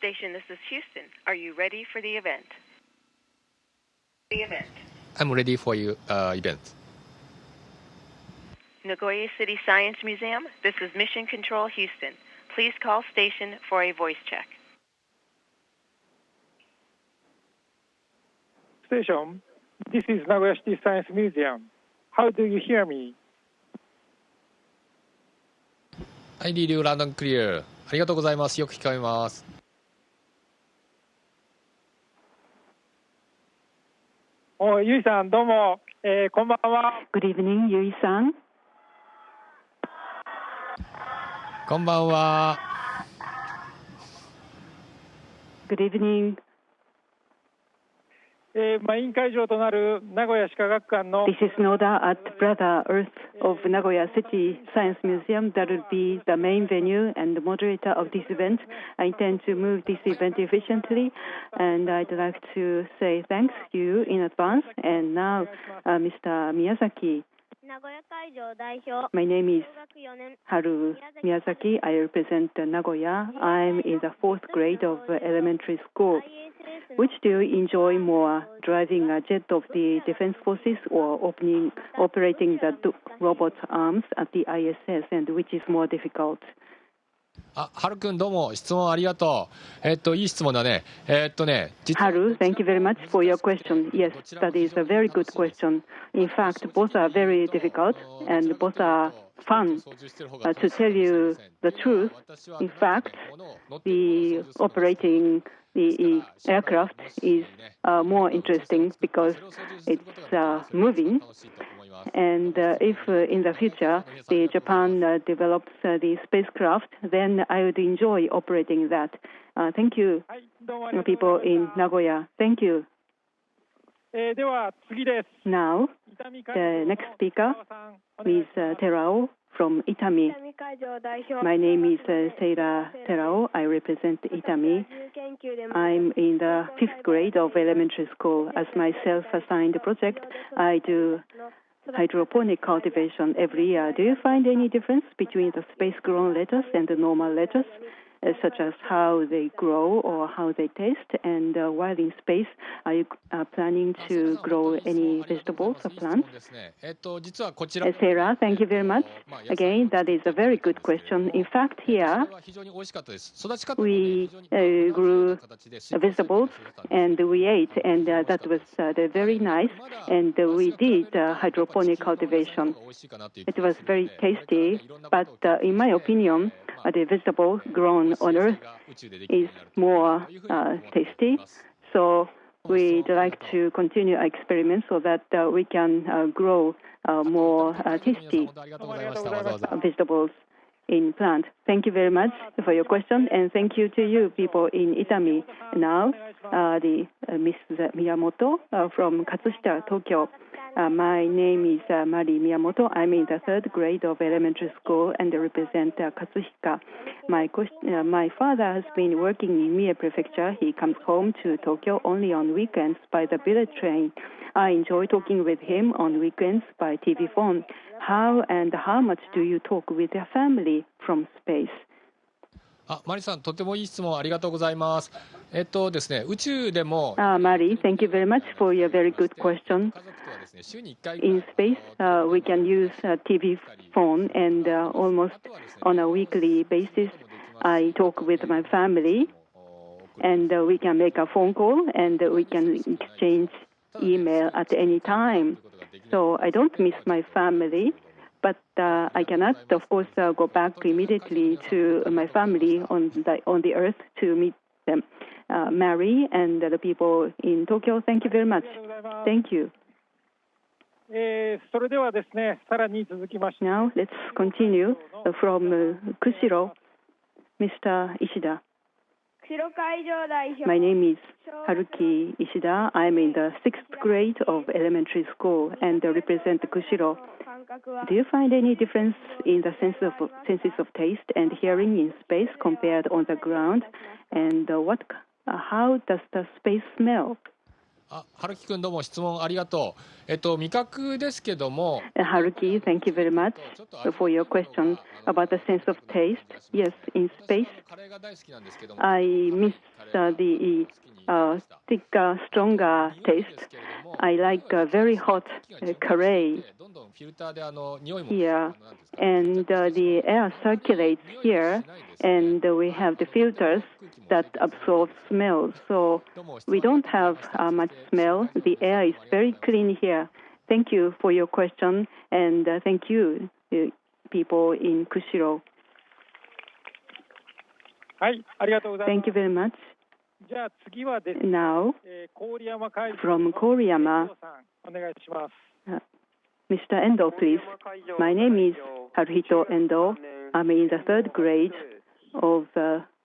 station, this is Houston. Are you ready for the event? I'm ready for your event. Nagoya City Science Museum, this is Mission Control Houston. Please call station for a voice check. Station, this is Nagoya City Science Museum. How do you hear me? I hear you loud and clear. ありがとうございます。よく聞こえます。ゆいさん、どうも、こんばんは。Good evening, Yui-san. こんばんは。Good evening. メイン会場となる名古屋歯科学館の This is Noda at Brother Earth of Nagoya City Science Museum. That will be the main venue and the moderator of this event. I intend to move this event efficiently, and I'd like to say thanks to you in advance. And now, Mr. Miyazaki. My name is Haru Miyazaki. I represent Nagoya. I'm in the 4th grade of elementary school. Which do you enjoy more, driving a jet of the Defense Forces or operating the robot arms at the ISS, and which is more difficult? ハル君どうも質問ありがとう。いい質問だね。Haru, thank you very much for your question. Yes, that is a very good question. In fact, both are very difficult and both are fun. To tell you the truth, in fact, the operating the aircraft is more interesting because it's moving. And if in the future Japan develops the spacecraft, then I would enjoy operating that. Thank you, people in Nagoya. Thank you. Now, the next speaker is Terao from Itami. My name is Seira Terao. I represent Itami. I'm in the 5th grade of elementary school. As my self-assigned project, I do hydroponic cultivation every year. Do you find any difference between the space-grown lettuce and the normal lettuce, such as how they grow or how they taste? And while in space, are you planning to grow any vegetables or plants? Sarah, thank you very much. Again, that is a very good question. In fact, here, we grew vegetables and we ate, and that was very nice. And we did hydroponic cultivation. It was very tasty, but in my opinion, the vegetable grown on Earth is more tasty. So we'd like to continue our experiments so that we can grow more tasty vegetables in plant. Thank you very much for your question, and thank you to you people in Itami. Now, Ms. Miyamoto from Katsushita, Tokyo. My name is Mari Miyamoto. I'm in the 3rd grade of elementary school and represent Katsushika. My father has been working in Mie Prefecture. He comes home to Tokyo only on weekends by the bullet train. I enjoy talking with him on weekends by TV phone. How and how much do you talk with your family from space? マリさん、とてもいい質問ありがとうございます。ですね、宇宙でも。Mari, thank you very much for your very good question. In space, we can use a TV phone, and almost on a weekly basis, I talk with my family, and we can make a phone call, and we can exchange email at any time. So I don't miss my family. But I cannot, of course, go back immediately to my family on the Earth to meet them. Mary and the people in Tokyo, thank you very much. Thank you. Now let's continue from Kushiro, Mr. Ishida. My name is Haruki Ishida. I'm in the 6th grade of elementary school and represent Kushiro. Do you find any difference in the senses of taste and hearing in space compared on the ground? And how does the space smell? 春樹君どうも質問ありがとう。味覚ですけども。Haruki, thank you very much for your question about the sense of taste. Yes, in space, I miss the thicker, stronger taste. I like very hot curry here, and the air circulates here, and we have the filters that absorb smell. So we don't have much smell. The air is very clean here. Thank you for your question, and thank you, people in Kushiro. はい、ありがとうございます。 Thank you very much. じゃあ次はですね、 Now, 郡山会場 from の Koriyama, さんお願いします。 Mr. Endo, please. My name is Haruhito Endo. I'm in the third grade of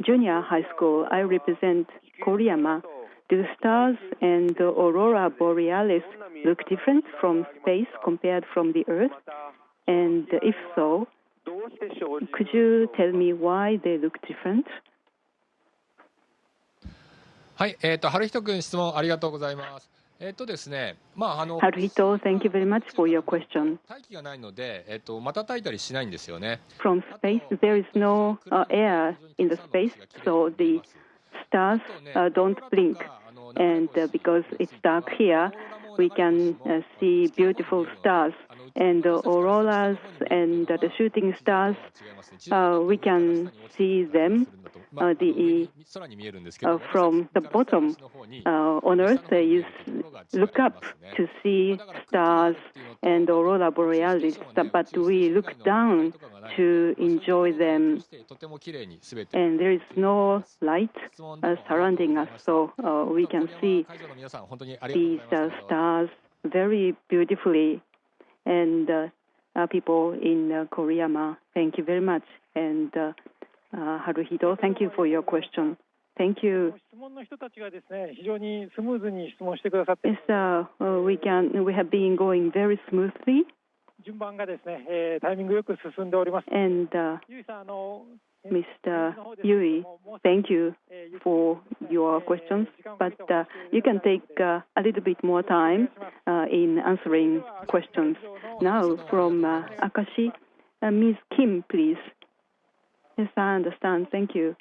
junior high school. I represent Koriyama. Do stars and the aurora borealis look different from space compared from the Earth? And if so, could you tell me why they look different? はい、春人君質問ありがとうございます。ですね、Haruhito, thank you very much for your question. 大気がないので、瞬いたりしないんですよね。From space, there is no air in the space, so the stars don't blink. And because it's dark here, we can see beautiful stars. And the auroras and the shooting stars, we can see them from the bottom. On Earth, you look up to see stars and aurora borealis, but we look down to enjoy them. And there is no light surrounding us, so we can see these stars very beautifully. And people in Koriyama, thank you very much. And Haruhito, thank you for your question. Thank you. 質問の人たちがですね、非常にスムーズに質問してくださって、 Yes, we have been going very smoothly. 順番がですね、タイミングよく進んでおります。 And ゆいさん、Mr. Yui, thank you for your questions, but you can take a little bit more time in answering questions. Now, from Akashi, Ms. Kim, please. Yes, I understand. Thank you.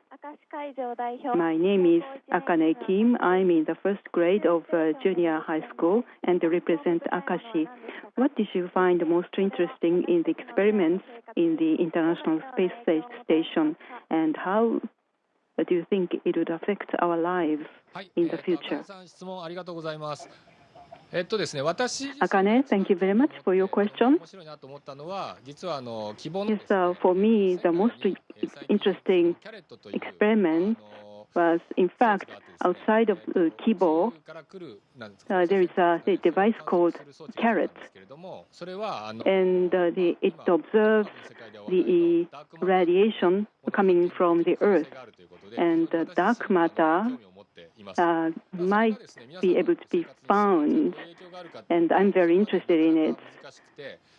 My name is Akane Kim. I'm in the first grade of junior high school and represent Akashi. What did you find most interesting in the experiments in the International Space Station, and how do you think it would affect our lives in the future? 質問ありがとうございます。ですね、私 Akane, thank you very much for your question. 面白いなと思ったのは、実は希望の Yes, for me, the most interesting experiment was, in fact, outside of Kibo, there is a device called Carrot, and it observes the radiation coming from the Earth, and dark matter might be able to be found, and I'm very interested in it.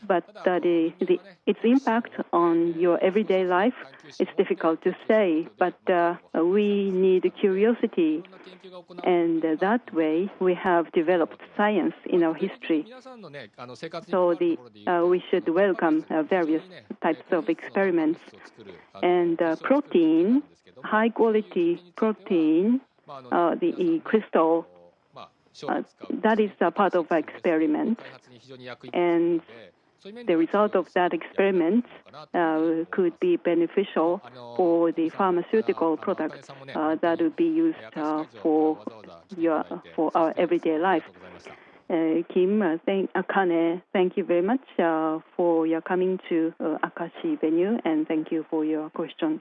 But its impact on your everyday life is difficult to say, but we need curiosity, and that way we have developed science in our history. So we should welcome various types of experiments. And protein, high-quality protein, the crystal, that is a part of our experiment. And the result of that experiment could be beneficial for the pharmaceutical products that will be used for our everyday life. Kim, Akane, thank you very much for your coming to Akashi venue, and thank you for your question.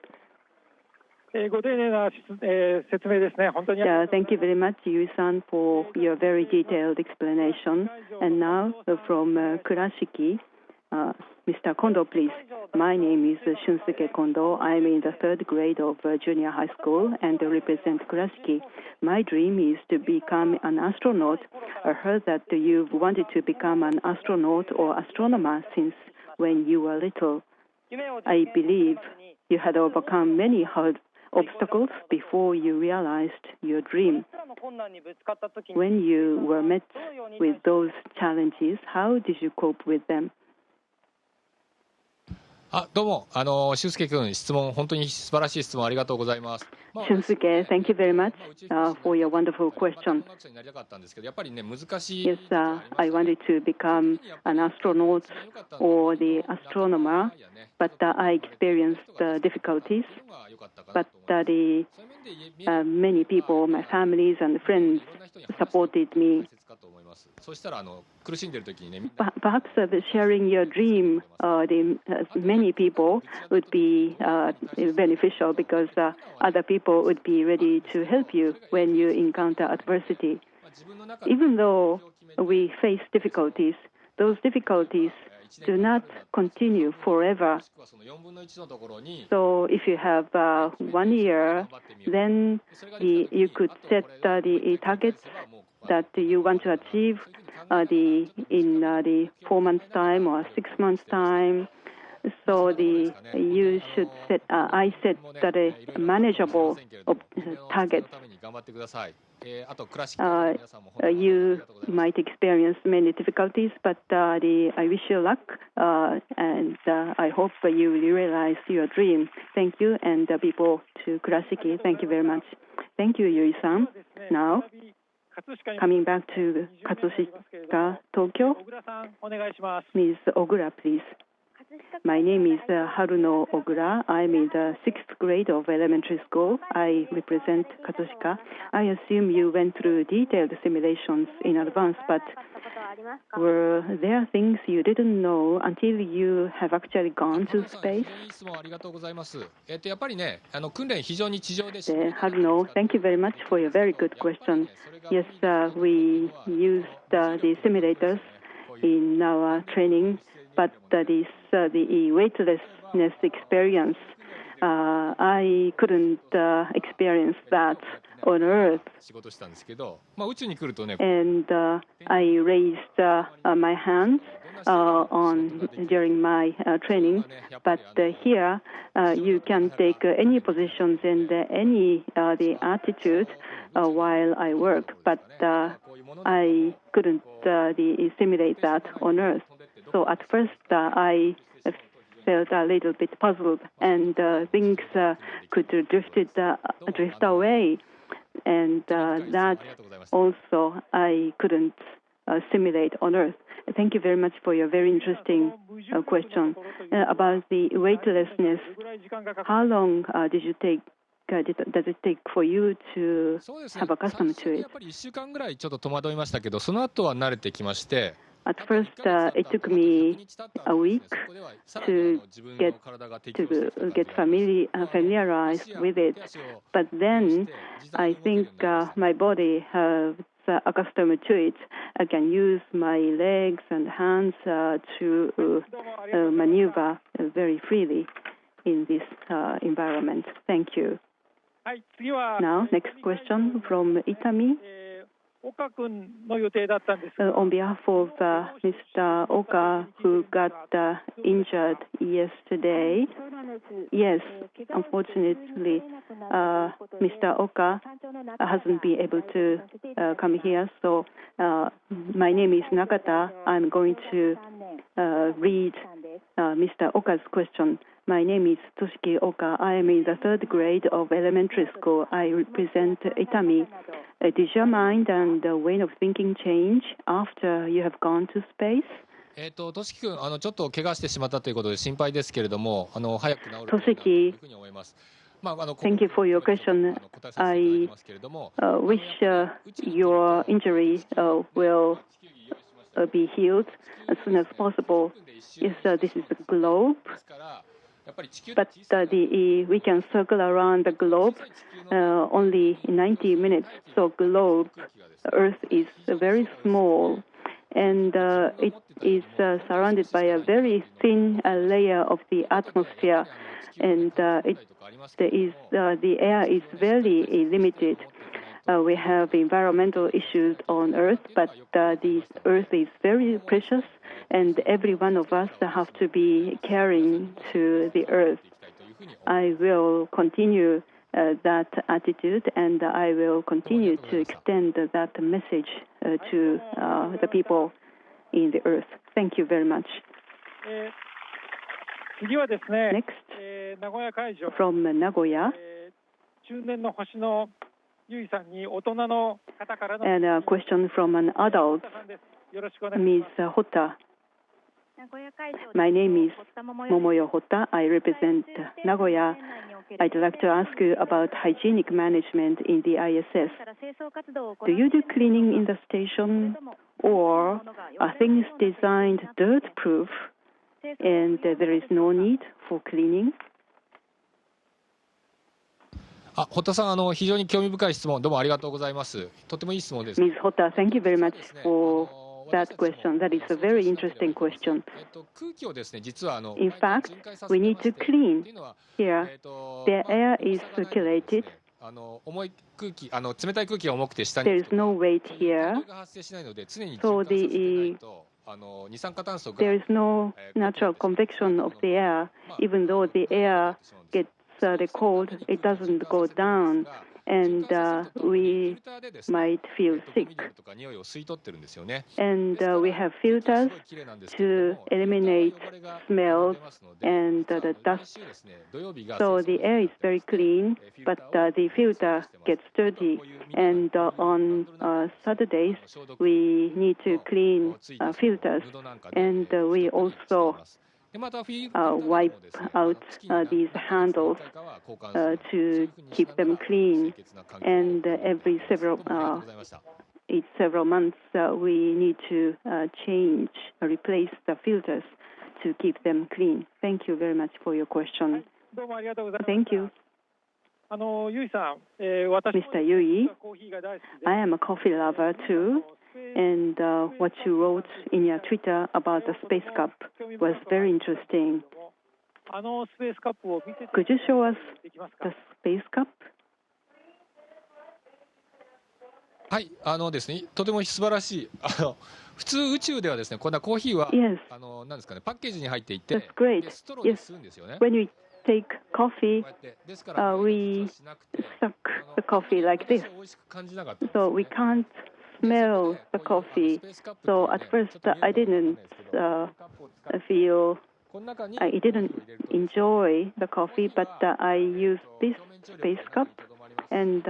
ご丁寧な説明ですね。本当に。Thank you very much, Yui-san, for your very detailed explanation. And now, from Kurashiki, Mr. Kondo, please. My name is Shunsuke Kondo. I'm in the third grade of junior high school and represent Kurashiki. My dream is to become an astronaut. I heard that you've wanted to become an astronaut or astronomer since when you were little. I believe you had overcome many obstacles before you realized your dream. When you were met with those challenges, how did you cope with them? どうも、俊介君、質問、本当に素晴らしい質問ありがとうございます。Shunsuke, thank you very much for your wonderful question. Yes, I wanted to become an astronaut or the astronomer, but I experienced difficulties. But many people, my families and friends, supported me. Perhaps sharing your dream, many people would be beneficial because other people would be ready to help you when you encounter adversity. Even though we face difficulties, those difficulties do not continue forever. So if you have 1 year, then you could set the targets that you want to achieve in the 4 months' time or 6 months' time. So you should set. I set a manageable target. You might experience many difficulties, but I wish you luck, and I hope you will realize your dream. Thank you, and people to Kurashiki. Thank you very much. Thank you, Yui-san. Now, coming back to Katsushika, Tokyo, Ms. Ogura, please. My name is Haruno Ogura. I'm in the 6th grade of elementary school. I represent Katsushika. I assume you went through detailed simulations in advance, but were there things you didn't know until you have actually gone to space? Haruno, thank you very much for your very good question. Yes, we used the simulators in our training, but the weightlessness experience, I couldn't experience that on Earth. And I raised my hands during my training, but here you can take any positions and any the attitude while I work, but I couldn't simulate that on Earth. So at first I felt a little bit puzzled, and things could drift away, and that also I couldn't simulate on Earth. Thank you very much for your very interesting question about the weightlessness. How long does it take for you to have accustomed to it? At first, it took me a week to get familiarized with it. But then I think my body has accustomed to it. I can use my legs and hands to maneuver very freely in this environment. Thank you. Now, next question from Itami. On behalf of Mr. Oka, who got injured yesterday, yes, unfortunately, Mr. Oka hasn't been able to come here. So my name is Nakata. I'm going to read Mr. Oka's question. My name is Toshiki Oka. I am in the 3rd grade of elementary school. I represent Itami. Did your mind and the way of thinking change after you have gone to space? としき君、ちょっと怪我してしまったということで心配ですけれども、早く治るというふうに思います。Thank you for your question. I wish your injury will be healed as soon as possible. Yes, this is the globe. But we can circle around the globe only in 90 minutes. So globe, Earth is very small, and it is surrounded by a very thin layer of the atmosphere, and the air is very limited. We have environmental issues on Earth, but this Earth is very precious, and every one of us have to be caring to the Earth. I will continue that attitude, and I will continue to extend that message to the people in the earth. Thank you very much. Next, from Nagoya, and a question from an adult, Ms. Hotta. My name is Momoyo Hotta. I represent Nagoya. I'd like to ask you about hygienic management in the ISS. Do you do cleaning in the station, or are things designed dirt-proof and there is no need for cleaning? 堀田さん、非常に興味深い質問、どうもありがとうございます。とてもいい質問です。Ms. Hotta, thank you very much for that question. That is a very interesting question. 空気をですね、実はIn fact, we need to clean here. The air is circulated. 重い空気、冷たい空気が重くて下に。There is no weight here. が発生しないので、常に So there is no natural convection of the air. Even though the air gets cold, it doesn't go down, and we might feel sick. And we have filters to eliminate smell and the dust. So the air is very clean, but the filter gets dirty. And on Saturdays, we need to clean filters, and we also wipe out these handles to keep them clean. And every several months, we need to replace the filters to keep them clean. Thank you very much for your question. Thank you. Mr. Yui, I am a coffee lover too. And what you wrote in your Twitter about the Space Cup was very interesting. Could you show us the Space Cup? はい、ですね、とても素晴らしい。普通宇宙ではですね、こんなコーヒーは、Yes. なんですかね、パッケージに入っていて、 That's great. ストローで吸うんですよね。When we take coffee, we suck the coffee like this. So we can't smell the coffee. So at first I didn't enjoy the coffee, but I used this space cup and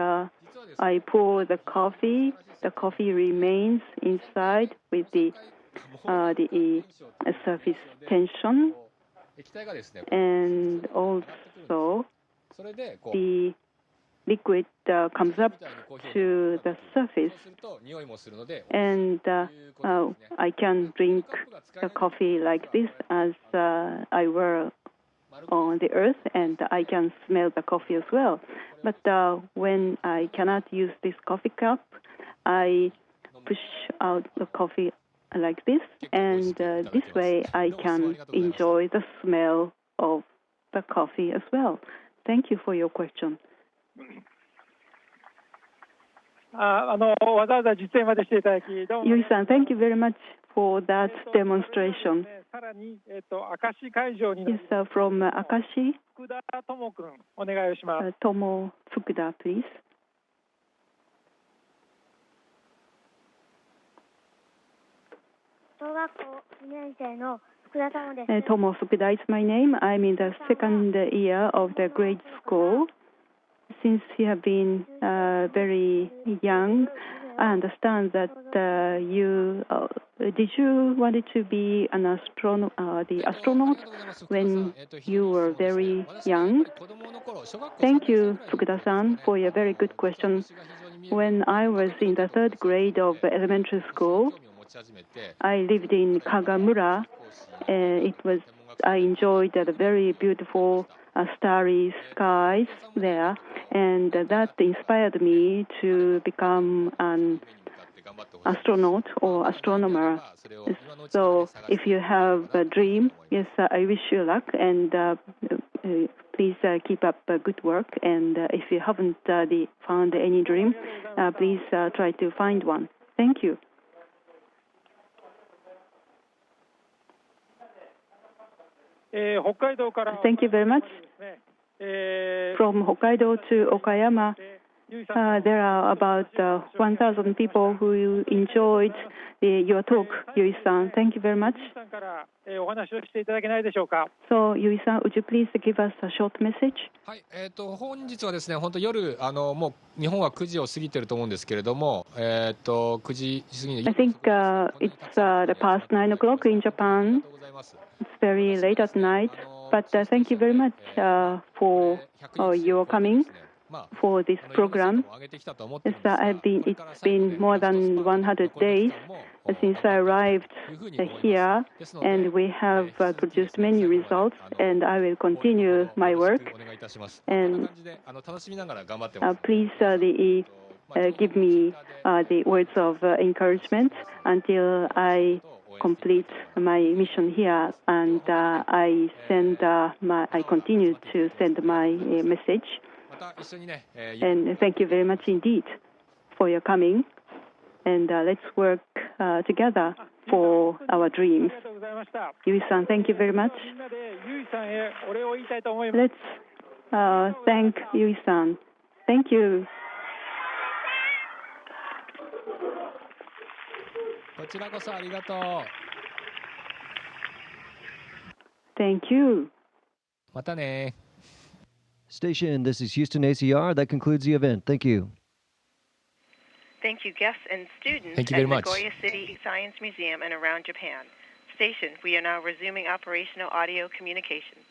I pour the coffee. The coffee remains inside with the surface tension, and also the liquid comes up to the surface, and I can drink the coffee like this as I were on the earth, and I can smell the coffee as well. But when I cannot use this coffee cup, I push out the coffee like this, and this way I can enjoy the smell of the coffee as well. Thank you for your question. わざわざ実演までしていただき、どうも。Yui-san, thank you very much for that demonstration. さらに、明石会場に。Yes, from Akashi. 福田智君、お願いします。Tomo Fukuda, please. 小学校2年生の福田智です。Tomo Fukuda is my name. I'm in the second year of the grade school. Since you have been very young, I understand that did you wanted to be an astronaut when you were very young? Thank you, Fukuda-san, for your very good question. When I was in the third grade of elementary school, I lived in Kagamura. I enjoyed the very beautiful starry skies there, and that inspired me to become an astronaut or astronomer. So if you have a dream, yes, I wish you luck, and please keep up good work. And if you haven't found any dream, please try to find one. Thank you. Thank you very much. from Hokkaido to Okayama, there are about 1,000 people who enjoyed your talk, Yui-san. Thank you very much. So, Yui-san, would you please give us a short message? はい、本日はですね、本当夜もう日本は9時を過ぎてると思うんですけれども、9時過ぎに。I think it's the past 9 o'clock in Japan. It's very late at night, but thank you very much for your coming for this program. It's been more than 100 days since I arrived here, and we have produced many results, and I will continue my work. And please give me the words of encouragement until I complete my mission here, and I continue to send my message. And thank you very much indeed for your coming. And let's work together for our dreams. Yui-san, thank you very much. Let's thank Yui-san. Thank you. こちらこそありがとう。Thank you. またね。Station, this is Houston ACR. That concludes the event. Thank you. Thank you, guests and students Thank you very at much. Nagoya City Science Museum and around Japan. Station, we are now resuming operational audio communications.